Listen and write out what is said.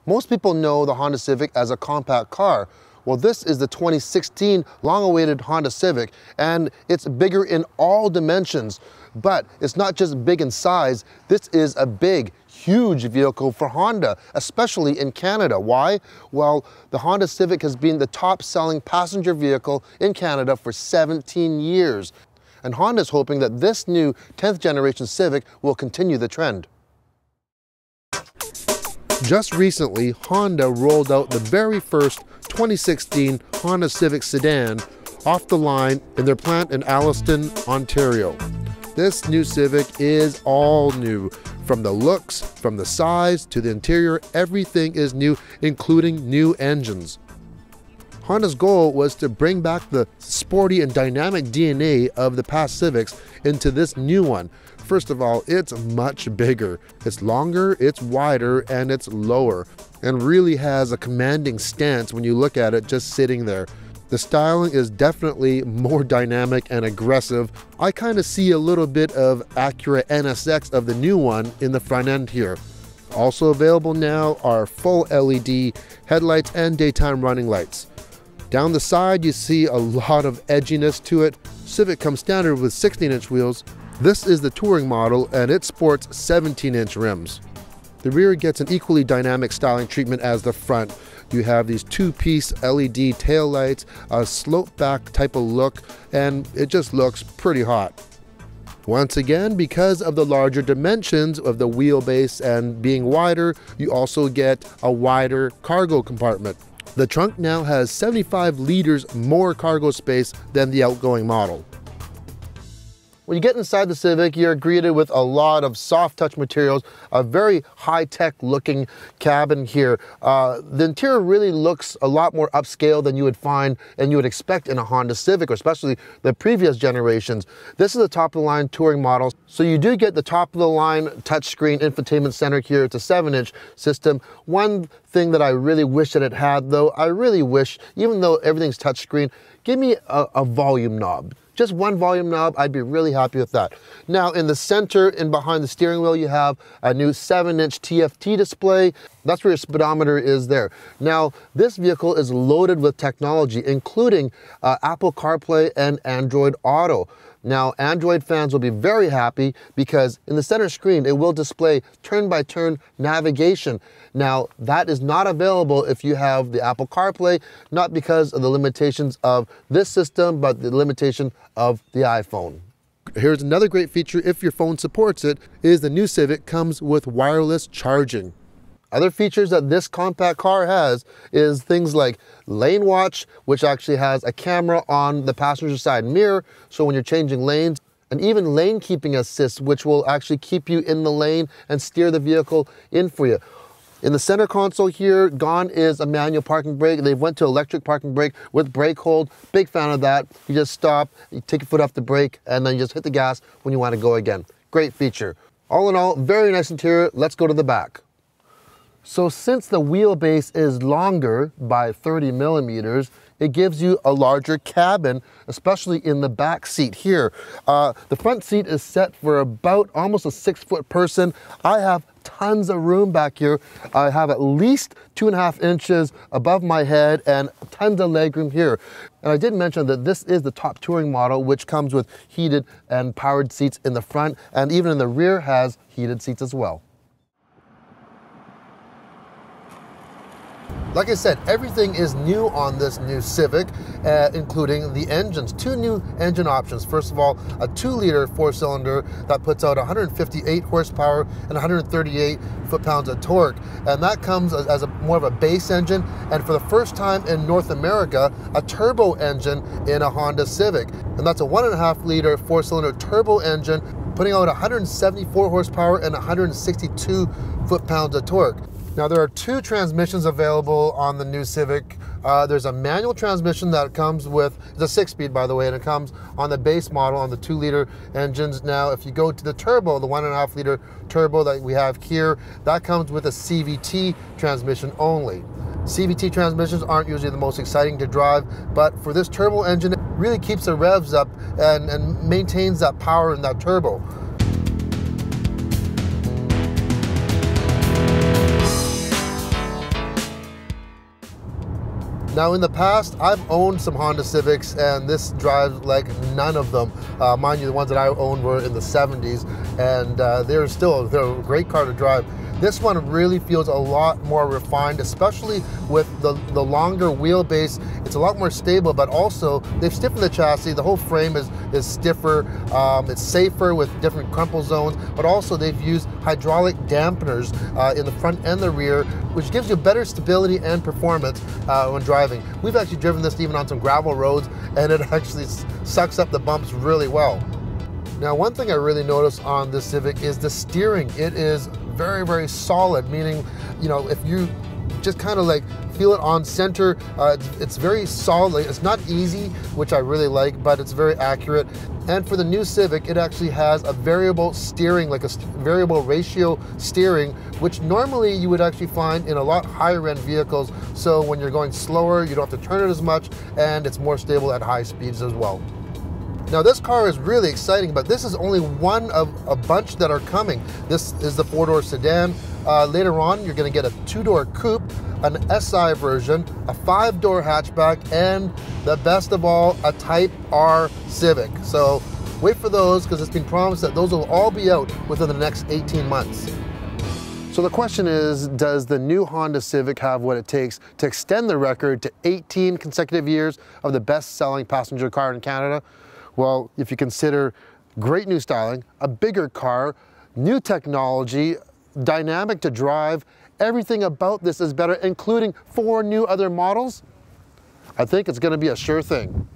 Most people know the Honda Civic as a compact car. Well, this is the 2016 long-awaited Honda Civic, and it's bigger in all dimensions. But it's not just big in size, this is a big, huge vehicle for Honda, especially in Canada. Why? Well, the Honda Civic has been the top-selling passenger vehicle in Canada for 17 years. And Honda's hoping that this new 10th generation Civic will continue the trend. Just recently, Honda rolled out the very first 2016 Honda Civic sedan off the line in their plant in Alliston, Ontario. This new Civic is all new. From the looks, from the size, to the interior, everything is new, including new engines. Honda's goal was to bring back the sporty and dynamic DNA of the past Civics into this new one. First of all, it's much bigger. It's longer, it's wider, and it's lower, and really has a commanding stance when you look at it just sitting there. The styling is definitely more dynamic and aggressive. I kind of see a little bit of Acura NSX of the new one in the front end here. Also available now are full LED headlights and daytime running lights. Down the side, you see a lot of edginess to it. Civic comes standard with 16-inch wheels. This is the touring model, and it sports 17-inch rims. The rear gets an equally dynamic styling treatment as the front. You have these two-piece LED taillights, a slope-back type of look, and it just looks pretty hot. Once again, because of the larger dimensions of the wheelbase and being wider, you also get a wider cargo compartment. The trunk now has 75 liters more cargo space than the outgoing model. When you get inside the Civic, you're greeted with a lot of soft touch materials, a very high-tech looking cabin here. The interior really looks a lot more upscale than you would find and you would expect in a Honda Civic, or especially the previous generations. This is a top-of-the-line touring model, so you do get the top-of-the-line touchscreen infotainment center here. It's a 7-inch system. One thing that I really wish that it had, though, I really wish, even though everything's touchscreen, give me a volume knob. Just one volume knob, I'd be really happy with that. Now in the center and behind the steering wheel, you have a new 7-inch TFT display. That's where your speedometer is there. Now this vehicle is loaded with technology, including Apple CarPlay and Android Auto. Now Android fans will be very happy because in the center screen, it will display turn-by-turn navigation. Now that is not available if you have the Apple CarPlay, not because of the limitations of this system, but the limitation of the iPhone. Here's another great feature, if your phone supports it, is the new Civic comes with wireless charging. Other features that this compact car has is things like lane watch, which actually has a camera on the passenger side mirror, so when you're changing lanes, and even lane keeping assist, which will actually keep you in the lane and steer the vehicle in for you. In the center console here, gone is a manual parking brake. They went to electric parking brake with brake hold. Big fan of that. You just stop, you take your foot off the brake, and then you just hit the gas when you want to go again. Great feature. All in all, very nice interior. Let's go to the back. So since the wheelbase is longer by 30 millimeters, it gives you a larger cabin, especially in the back seat here. The front seat is set for about almost a 6-foot person. I have tons of room back here. I have at least 2.5 inches above my head and tons of legroom here. And I did mention that this is the top touring model, which comes with heated and powered seats in the front, and even in the rear has heated seats as well. Like I said, everything is new on this new Civic, including the engines. 2 new engine options. First of all, a 2-liter 4-cylinder that puts out 158 horsepower and 138 foot-pounds of torque. And that comes as more of a base engine, and for the first time in North America, a turbo engine in a Honda Civic. And that's a 1.5-liter 4-cylinder turbo engine, putting out 174 horsepower and 162 foot-pounds of torque. Now there are 2 transmissions available on the new Civic. There's a manual transmission that comes with, it's a 6-speed by the way, and it comes on the base model on the 2-liter engines. Now if you go to the turbo, the 1.5-liter turbo that we have here, that comes with a CVT transmission only. CVT transmissions aren't usually the most exciting to drive, but for this turbo engine, it really keeps the revs up and maintains that power in that turbo. Now in the past, I've owned some Honda Civics and this drives like none of them. Mind you, the ones that I owned were in the 70s and they're a great car to drive. This one really feels a lot more refined, especially with the longer wheelbase. It's a lot more stable, but also they've stiffened the chassis. The whole frame is stiffer. It's safer with different crumple zones, but also they've used hydraulic dampeners in the front and the rear, which gives you better stability and performance when driving. We've actually driven this even on some gravel roads, and it actually sucks up the bumps really well. Now, one thing I really noticed on this Civic is the steering. It is very, very solid, meaning, you know, if you just kind of like feel it on center, it's very solid. It's not easy, which I really like, but it's very accurate. And for the new Civic, it actually has a variable steering, like a variable ratio steering, which normally you would actually find in a lot higher end vehicles. So when you're going slower, you don't have to turn it as much, and it's more stable at high speeds as well. Now this car is really exciting, but this is only one of a bunch that are coming. This is the 4-door sedan. Later on, you're gonna get a 2-door coupe, an SI version, a 5-door hatchback, and the best of all, a Type R Civic. So wait for those, because it's been promised that those will all be out within the next 18 months. So the question is, does the new Honda Civic have what it takes to extend the record to 18 consecutive years of the best-selling passenger car in Canada? Well, if you consider great new styling, a bigger car, new technology, dynamic to drive, everything about this is better, including 4 new other models, I think it's going to be a sure thing.